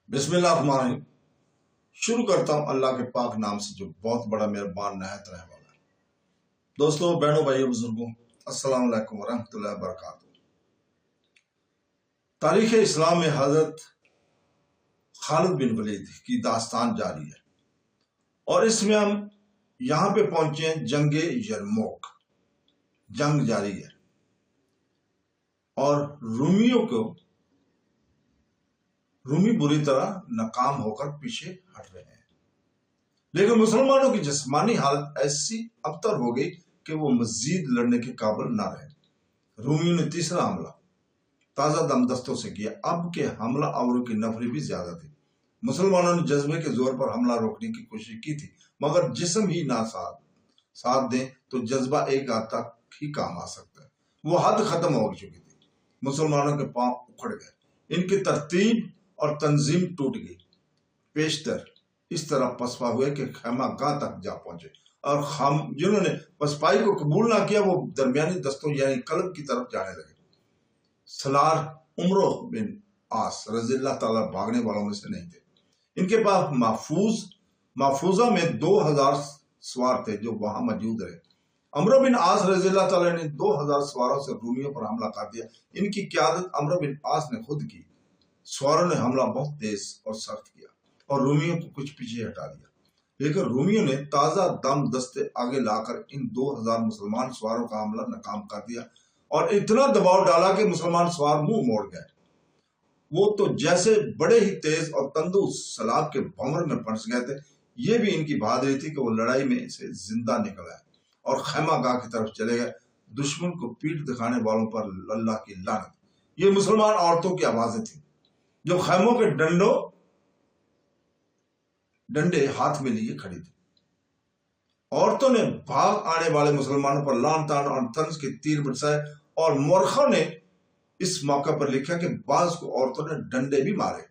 بسم اللہ الرحمن الرحیم۔ شروع کرتا ہوں اللہ کے پاک نام سے جو بہت بڑا مہربان نہایت رحم والا ہے۔ دوستوں، بہنوں، بھائیوں، بزرگوں، السلام علیکم ورحمۃ اللہ وبرکاتہ۔ تاریخ اسلام میں حضرت خالد بن ولید کی داستان جاری ہے اور اس میں ہم یہاں پہ پہنچے ہیں جنگ یرموک۔ جنگ جاری ہے اور رومی بری طرح ناکام ہو کر پیچھے ہٹ رہے ہیں، لیکن مسلمانوں کی جسمانی حالت ایسی ابتر ہو گئی کہ وہ مزید لڑنے کے قابل نہ رہے۔ رومیوں نے تیسرا حملہ تازہ دم دستوں سے کیا۔ اب کے حملہ آوروں کی نفری بھی زیادہ تھی۔ مسلمانوں نے جذبے کے زور پر حملہ روکنے کی کوشش کی تھی، مگر جسم ہی نہ ساتھ دیں تو جذبہ ایک حد تک ہی کام آ سکتا ہے۔ وہ حد ختم ہو چکی تھی۔ مسلمانوں کے پاؤں اکھڑ گئے، ان کی ترتیب اور تنظیم ٹوٹ گئی۔ پیشتر اس طرح پسپا ہوئے کہ خیمہ گاہ تک جا پہنچے، اور جنہوں نے پسپائی کو قبول نہ کیا وہ درمیانی دستوں یعنی قلب کی طرف جانے لگے۔ سلار عمرو بن عاص رضی اللہ تعالیٰ بھاگنے والوں میں سے نہیں تھے۔ ان کے پاس محفوظہ میں 2000 سوار تھے جو وہاں موجود رہے۔ عمرو بن عاص رضی اللہ تعالیٰ نے 2000 سواروں سے رومیوں پر حملہ کر دیا۔ ان کی قیادت عمرو بن عاص نے خود کی۔ سواروں نے حملہ بہت تیز اور سخت کیا اور رومیوں کو کچھ پیچھے ہٹا دیا، لیکن رومیوں نے تازہ دم دستے آگے لا کر ان 2000 مسلمان سواروں کا حملہ ناکام کر دیا اور اتنا دباؤ ڈالا کہ مسلمان سوار منہ موڑ گئے۔ وہ تو جیسے بڑے ہی تیز اور تندو سلاب کے بھنور میں پھنس گئے تھے۔ یہ بھی ان کی بہادری تھی کہ وہ لڑائی میں سے زندہ نکل آئے اور خیمہ گاہ کی طرف چلے گئے۔ دشمن کو پیٹ دکھانے والوں پر اللہ کی لعنت۔ یہ مسلمان عورتوں کی آوازیں تھیں جو خیموں کے ڈنڈے ہاتھ میں لیے کھڑی تھی۔ عورتوں نے بھاگ آنے والے مسلمانوں پر لعن طعن اور طنز کے تیر برسائے، اور مورخوں نے اس موقع پر لکھا کہ بعض کو عورتوں نے ڈنڈے بھی مارے۔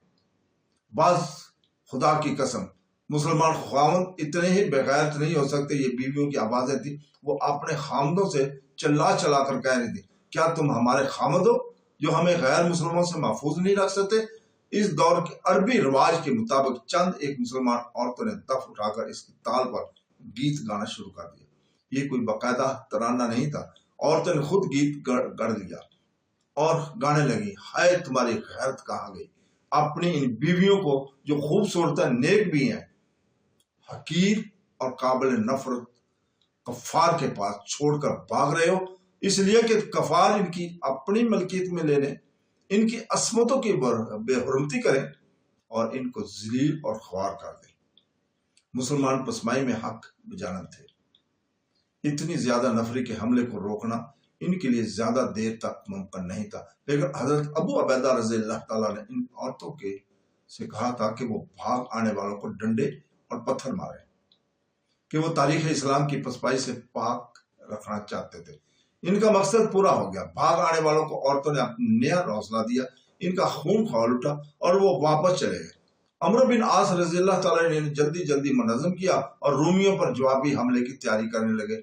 بعض خدا کی قسم مسلمان خاوند اتنے ہی بغیرت نہیں ہو سکتے۔ یہ بیویوں کی آوازیں تھیں، وہ اپنے خامدوں سے چلا کر کہہ رہی تھی، کیا تم ہمارے خامد ہو جو ہمیں غیر مسلمانوں سے محفوظ نہیں رکھ سکتے؟ اس دور کے عربی رواج کے مطابق چند ایک مسلمان عورتوں نے دف اٹھا کر اس کی تال پر گیت گانا شروع کر دیا۔ یہ کوئی باقاعدہ ترانہ نہیں تھا، عورتوں نے خود گیت گڑ لیا اور گانے لگی، ہائے تمہاری غیرت کہاں گئی؟ اپنی ان بیویوں کو جو خوبصورت نیک بھی ہیں، حقیر اور قابل نفرت کفار کے پاس چھوڑ کر بھاگ رہے ہو، اس لیے کہ کفار ان کی اپنی ملکیت میں لینے، ان کی عصمتوں کی بے حرمتی کریں اور ان کو ذلیل اور خوار کر دیں۔ مسلمان پسمائی میں حق بجانب تھے۔ اتنی زیادہ نفری کے حملے کو روکنا ان کے لیے زیادہ دیر تک ممکن نہیں تھا، لیکن حضرت ابو عبیدہ رضی اللہ تعالیٰ نے ان عورتوں سے کہا تھا کہ وہ بھاگ آنے والوں کو ڈنڈے اور پتھر مارے، کہ وہ تاریخ اسلام کی پسپائی سے پاک رکھنا چاہتے تھے۔ ان کا مقصد پورا ہو گیا۔ بھاگ آنے والوں کو عورتوں نے نیا حوصلہ دیا، ان کا خون کھول اٹھا اور وہ واپس چلے گئے۔ عمرو بن عاص رضی اللہ تعالیٰ نے جلدی منظم کیا اور رومیوں پر جوابی حملے کی تیاری کرنے لگے۔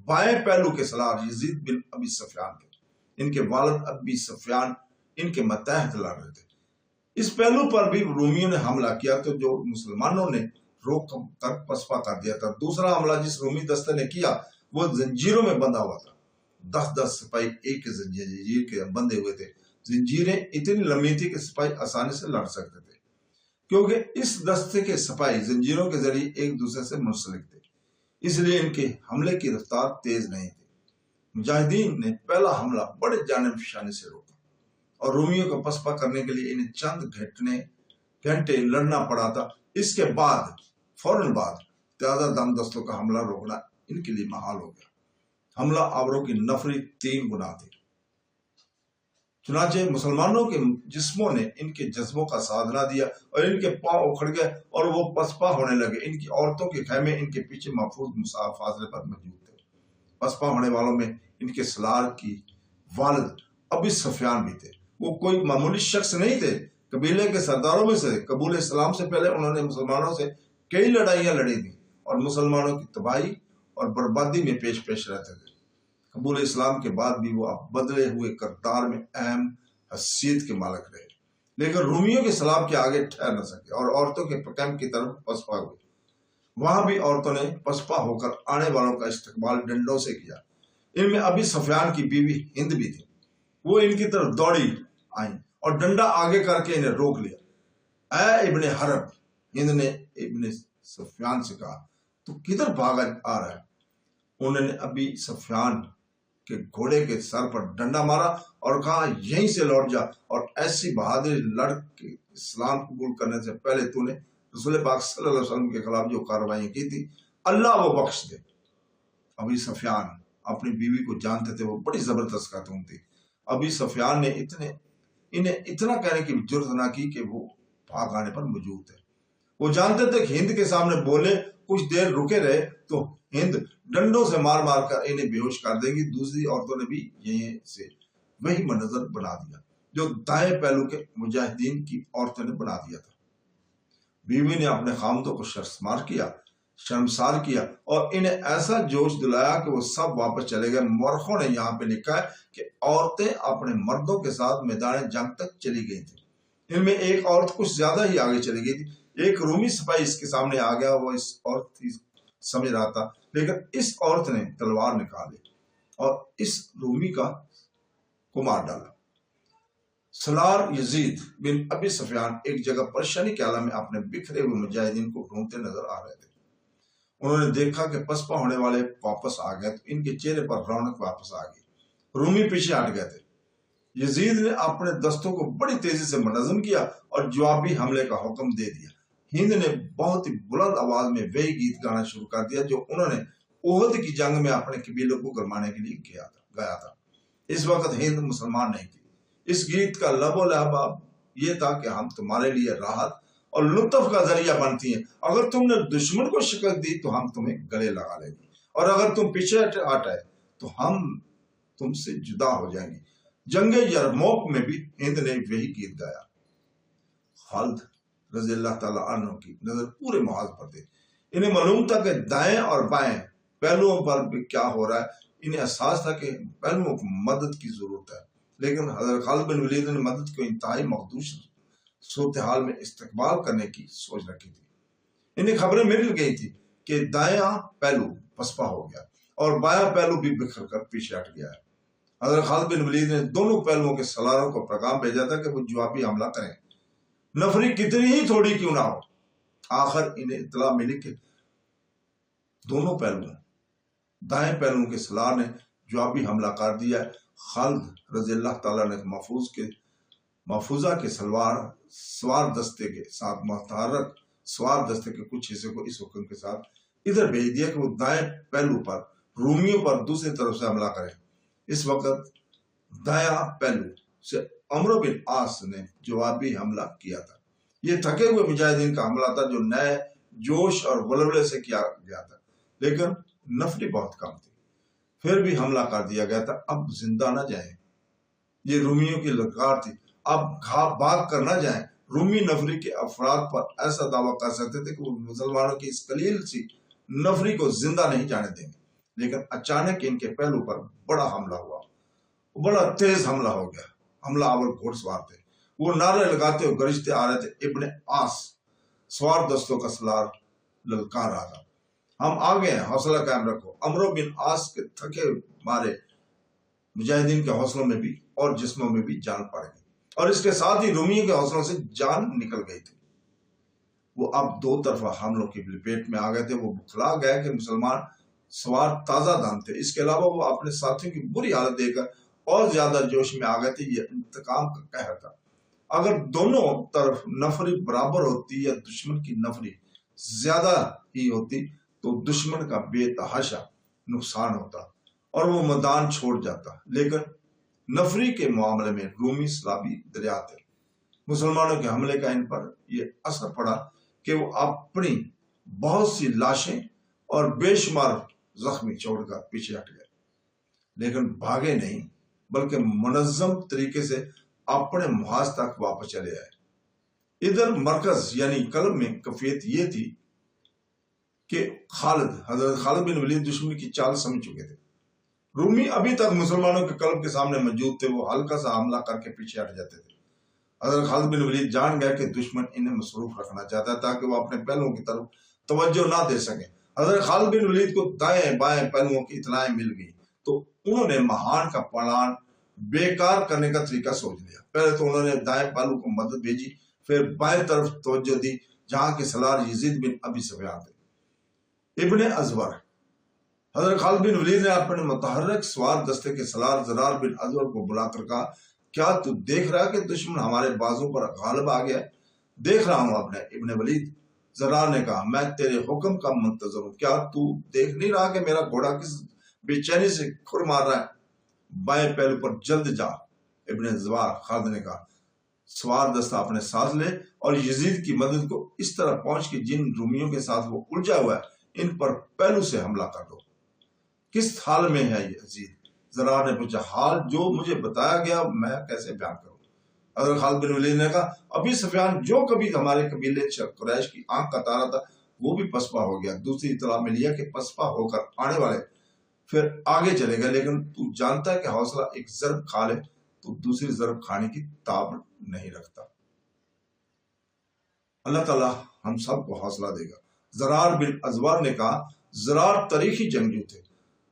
بائیں پہلو کے سلار یزید بن ابی سفیان تھے۔ ان کے والد ابی سفیان ان کے ماتحت لڑ رہے تھے۔ اس پہلو پر بھی رومیوں نے حملہ کیا تو جو مسلمانوں نے روک کر پسپا کر دیا تھا۔ دوسرا حملہ جس رومی دستے نے کیا وہ زنجیروں میں بندھا ہوا تھا۔ 10 سپاہی ایک زنجیر کے بندھے ہوئے تھے۔ زنجیریں اتنی لمبی تھی کہ سپاہی آسانی سے لڑ سکتے تھے، کیونکہ اس دستے کے سپاہی زنجیروں کے ذریعے ایک دوسرے سے منسلک تھے، اس لیے ان کے حملے کی رفتار تیز نہیں تھی۔ مجاہدین نے پہلا حملہ بڑے جانب فشانی سے روکا اور رومیوں کو پسپا کرنے کے لیے انہیں چند گھنٹے لڑنا پڑا تھا۔ اس کے فوراً بعد تازہ دم دستوں کا حملہ روکنا ان کے لیے محال ہو گیا۔ حملہ آوروں کی نفری 3 گنا تھی۔ چنانچہ مسلمانوں کے جسموں نے ان کے جذبوں کا ساتھ نہ دیا اور ان کے پاؤں اکھڑ گئے اور وہ پسپا ہونے لگے۔ ان کی عورتوں کے خیمے ان کے پیچھے محفوظ فاصلے پر موجود تھے۔ پسپا ہونے والوں میں ان کے سلار کی والد ابی سفیان بھی تھے۔ وہ کوئی معمولی شخص نہیں تھے، قبیلے کے سرداروں میں سے۔ قبول اسلام سے پہلے انہوں نے مسلمانوں سے کئی لڑائیاں لڑی تھیں اور مسلمانوں کی تباہی اور بربادی میں پیش رہتے تھے۔ قبول اسلام کے بعد بھی وہ بدلے ہوئے کردار میں اہم حیثیت کے مالک رہے، لیکن رومیوں کے سلاب کے آگے ٹھہر نہ سکے اور عورتوں کے کیمپ کی طرف پسپا ہوئے۔ وہاں بھی عورتوں نے پسپا ہو کر آنے والوں کا استقبال ڈنڈوں سے کیا۔ ان میں ابی سفیان کی بیوی ہند بھی تھی، وہ ان کی طرف دوڑی آئیں اور ڈنڈا آگے کر کے انہیں روک لیا۔ اے ابن حرب، ہند نے ابن سفیان سے کہا، تو کدھر بھاگا آ رہا ہے؟ انہوں نے ابی سفیان کے گھوڑے کے سر پر ڈنڈا مارا اور کہا، یہیں سے لوٹ جا، اور ایسی بہادری لڑ کے اسلام قبول کرنے سے پہلے تو نے رسول پاک صلی اللہ علیہ وسلم کے خلاف جو کارروائیاں کی تھی اللہ وہ بخش دے۔ ابی سفیان اپنی بیوی کو جانتے تھے، وہ بڑی زبردست خاتون تھی۔ ابی سفیان نے انہیں اتنا کہنے کی جرات نہ کی کہ وہ بھاگ آنے پر موجود تھے۔ وہ جانتے تھے کہ ہند کے سامنے بولے کچھ دیر رکے رہے تو ہند ڈنڈوں سے مار مار کر انہیں بے ہوش کر دیں گی۔ دوسری عورتوں نے بھی یہیں سے وہی منظر بنا دیا جو دائیں پہلو کے مجاہدین کی عورتوں نے بنا دیا تھا۔ بیوی نے اپنے خامدوں کو شرمسار کیا اور انہیں ایسا جوش دلایا کہ وہ سب واپس چلے گئے۔ مورخوں نے یہاں پہ لکھا ہے کہ عورتیں اپنے مردوں کے ساتھ میدان جنگ تک چلی گئی تھیں۔ ان میں ایک عورت کچھ زیادہ ہی آگے چلی گئی تھی۔ ایک رومی سپاہی اس کے سامنے آ گیا، وہ اس عورت کی سمجھ رہا تھا، لیکن اس عورت نے تلوار نکالی اور اس رومی کو مار ڈالا۔ سلار یزید بن ابی سفیان ایک جگہ پریشانی کے عالم میں اپنے بکھرے ہوئے مجاہدین کو ڈھونڈتے نظر آ رہے تھے۔ انہوں نے دیکھا کہ پسپا ہونے والے واپس آ گئے تو ان کے چہرے پر رونق واپس آ گئی۔ رومی پیچھے ہٹ گئے تھے۔ یزید نے اپنے دستوں کو بڑی تیزی سے منظم کیا اور جوابی حملے کا حکم دے دیا۔ ہند نے بہت ہی بلند آواز میں وہی گیت گانا شروع کر دیا جو انہوں نے احد کی جنگ میں اپنے قبیلوں کو گرمانے کے لیے گایا تھا۔ اس وقت ہند مسلمان نہیں تھی۔ اس گیت کا لب و لہجہ یہ تھا کہ ہم تمہارے لیے راحت اور لطف کا ذریعہ بنتی ہیں۔ اگر تم نے دشمن کو شکست دی تو ہم تمہیں گلے لگا لیں گے، اور اگر تم پیچھے ہٹ آئے تو ہم تم سے جدا ہو جائیں گے۔ جنگ یرموک میں بھی ہند نے وہی گیت گایا۔ خالد رضی اللہ تعالیٰ عنہ کی نظر پورے محاذ پر تھی۔ انہیں معلوم تھا کہ دائیں اور بائیں پہلوؤں پر بھی کیا ہو رہا ہے۔ انہیں احساس تھا کہ پہلوؤں کو مدد کی ضرورت ہے، لیکن حضرت خالد بن ولید نے مدد کو انتہائی مخدوش صورتحال میں استقبال کرنے کی سوچ رکھی تھی۔ انہیں خبریں مل گئی تھی کہ دایاں پہلو پسپا ہو گیا اور بایاں پہلو بھی بکھر کر پیچھے ہٹ گیا ہے۔ حضرت خالد بن ولید نے دونوں پہلوؤں کے سالاروں کو پیغام بھیجا تھا کہ وہ جوابی حملہ کریں، نفری کتنی ہی تھوڑی کیوں نہ ہو۔ آخر انہیں اطلاع ملی کہ دونوں پہلوؤں دائیں پہلوؤں کے سالار نے جوابی حملہ کر دیا ہے۔ خالد رضی اللہ تعالیٰ نے محفوظہ کے سوار دستے کے ساتھ متحرک سوار دستے کے کچھ حصے کو اس حکم کے ساتھ ادھر بھیج دیا کہ وہ دائیں پہلو پر رومیوں پر دوسری طرف سے حملہ کریں۔ اس وقت دایاں پہلو سے عمرو بن عاص نے جوابی حملہ کیا تھا۔ یہ تھکے ہوئے مجاہدین کا حملہ تھا جو نئے جوش اور ولولے سے کیا گیا تھا، لیکن نفری بہت کم تھی۔ پھر بھی حملہ کر دیا گیا تھا۔ اب زندہ نہ جائیں، یہ رومیوں کی للکار تھی۔ اب بھاگ کر نہ جائیں۔ رومی نفری کے افراد پر ایسا دعویٰ کر سکتے تھے کہ وہ مسلمانوں کی اس قلیل سی نفری کو زندہ نہیں جانے دیں گے، لیکن اچانک ان کے پہلو پر بڑا حملہ ہوا۔ بڑا تیز حملہ ہو گیا۔ حملہ آور گھوڑ سوار تھے، وہ نعرے لگاتے ہوئے گرجتے آ رہے تھے۔ ابن عاص سوار دستوں کا سالار للکار رہا تھا، ہم آگے ہیں، حوصلہ قائم رکھو۔ عمرو بن عاص کے تھکے مارے مجاہدین کے حوصلوں میں بھی اور جسموں میں بھی جان پڑ گئی، اور اس کے ساتھ ہی رومیوں کے حوصلوں سے جان نکل گئی تھی۔ وہ اب دو طرفہ حملوں کی لپیٹ میں آ گئے تھے۔ وہ بکھلا گئے کہ مسلمان سوار تازہ دان تھے۔ اس کے علاوہ وہ اپنے ساتھیوں کی بری حالت دیکھ کر اور زیادہ جوش میں آ گئے تھے۔ یہ انتقام کا قہر تھا۔ اگر دونوں طرف نفری برابر ہوتی یا دشمن کی نفری زیادہ ہی ہوتی تو دشمن کا بے تحاشا نقصان ہوتا اور وہ میدان چھوڑ جاتا، لیکن نفری کے معاملے میں رومی سلابی دریا تھے۔ مسلمانوں کے حملے کا ان پر یہ اثر پڑا کہ وہ اپنی بہت سی لاشیں اور بے شمار زخمی چھوڑ کر پیچھے ہٹ گئے، لیکن بھاگے نہیں بلکہ منظم طریقے سے اپنے محاذ تک واپس چلے آئے۔ ادھر مرکز یعنی قلب میں کیفیت یہ تھی کہ حضرت خالد بن ولید دشمن کی چال سمجھ چکے تھے۔ رومی ابھی تک مسلمانوں کے قلب کے سامنے موجود تھے۔ وہ ہلکا سا حملہ کر کے پیچھے ہٹ جاتے تھے حضرت خالد بن ولید جان گئے کہ دشمن انہیں مصروف رکھنا چاہتا ہے تاکہ وہ اپنے پہلوؤں کی طرف توجہ نہ دے سکیں۔ حضرت خالد بن ولید کو دائیں بائیں پہلوؤں کی اطلاعیں مل گئی تو انہوں نے مہان کا پلان بیکار کرنے کا طریقہ سوچ لیا۔ پہلے تو انہوں نے دائیں پہلو کو مدد بھیجی، پھر بائیں طرف توجہ دی جہاں کے سالار یزید بن ابی سفیان تھے۔ ابن ازور، حضرت خالد بن ولید نے اپنے متحرک سوار دستے کے سالار زرار بن ازور کو بلا کر کہا، کیا تو دیکھ رہا کہ دشمن ہمارے بازوں پر غالب آ گیا ہے؟ دیکھ رہا ہوں اپنے ابن ولید، زرار نے کہا، میں تیرے حکم کا منتظر ہوں، کیا تو دیکھ نہیں رہا کہ میرا گھوڑا کس بے چینی سے کھر مار رہا ہے؟ بائیں پہلو پر جلد جا، ابن زوار خالد نے کہا۔ سوار دستہ اپنے ساتھ لے اور یزید کی مدد کو اس طرح پہنچ کہ جن رومیوں کے ساتھ وہ الجھا ہوا ہے ان پر پہلو سے حملہ کر دو۔ کس حال میں ہے یزید؟ زرار نے پوچھا۔ حال جو مجھے بتایا گیا میں کیسے بیان کروں؟ حضرت خالد بن ولید نے کہا، ابھی سفیان جو کبھی ہمارے قبیلے قریش کی آنکھ کا تارا تھا وہ بھی پسپا ہو گیا۔ دوسری اطلاع ملی ہے کہ پسپا ہو کر آنے والے پھر آگے چلے گئے، لیکن تو جانتا ہے کہ حوصلہ ایک ضرب کھا لے تو دوسری ضرب کھانے کی تاب نہیں رکھتا۔ اللہ تعالیٰ ہم سب کو حوصلہ دے گا۔ زرار بن ازور نے کہا، زرار تاریخی جنگجو تھے،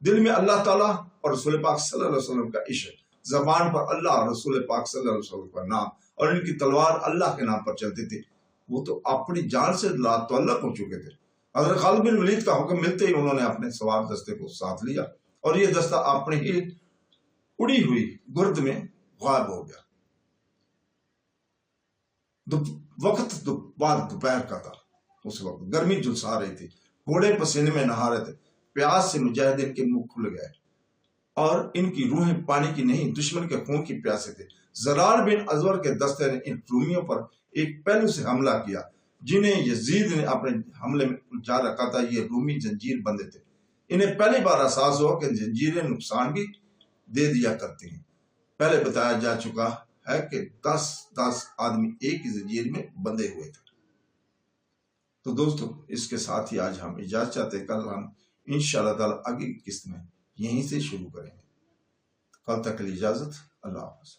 دل میں اللہ تعالیٰ اور رسول پاک صلی اللہ علیہ وسلم کا عشق، زبان پر اللہ اور رسول پاک صلی اللہ علیہ وسلم کا نام، اور ان کی تلوار اللہ کے نام پر چلتی تھی۔ وہ تو اپنی جان سے لا تعلق ہو چکے تھے۔ حضرت خالد بن ولید کا حکم ملتے ہی انہوں نے اپنے سوار دستے کو ساتھ لیا اور یہ دستہ اپنی ہی اڑی ہوئی گرد میں غائب ہو گیا۔ وقت بعد دوپہر کا تھا، اس وقت گرمی جھلسا رہی تھی، گھوڑے پسینے میں نہا رہے تھے، پیاس سے مجاہدین کے منہ کھل گئے اور ان کی روحیں پانی کی نہیں دشمن کے خون کی پیاسے تھے۔ زرار بن ازور کے دستے نے ان رومیوں پر ایک پہلو سے حملہ کیا جنہیں یزید نے اپنے حملے میں الجھا رکھا تھا۔ یہ رومی زنجیر بندے تھے، انہیں پہلی بار احساس ہوا کہ زنجیریں نقصان بھی دے دیا کرتی ہیں۔ پہلے بتایا جا چکا ہے کہ 10 آدمی ایک ہی زنجیر میں بندھے ہوئے تھے۔ تو دوستو اس کے ساتھ ہی آج ہم اجازت چاہتے ہیں، کل ہم انشاءاللہ تعالیٰ آگے کی قسط میں یہیں سے شروع کریں گے۔ کل تک کے لیے اجازت، اللہ حافظ۔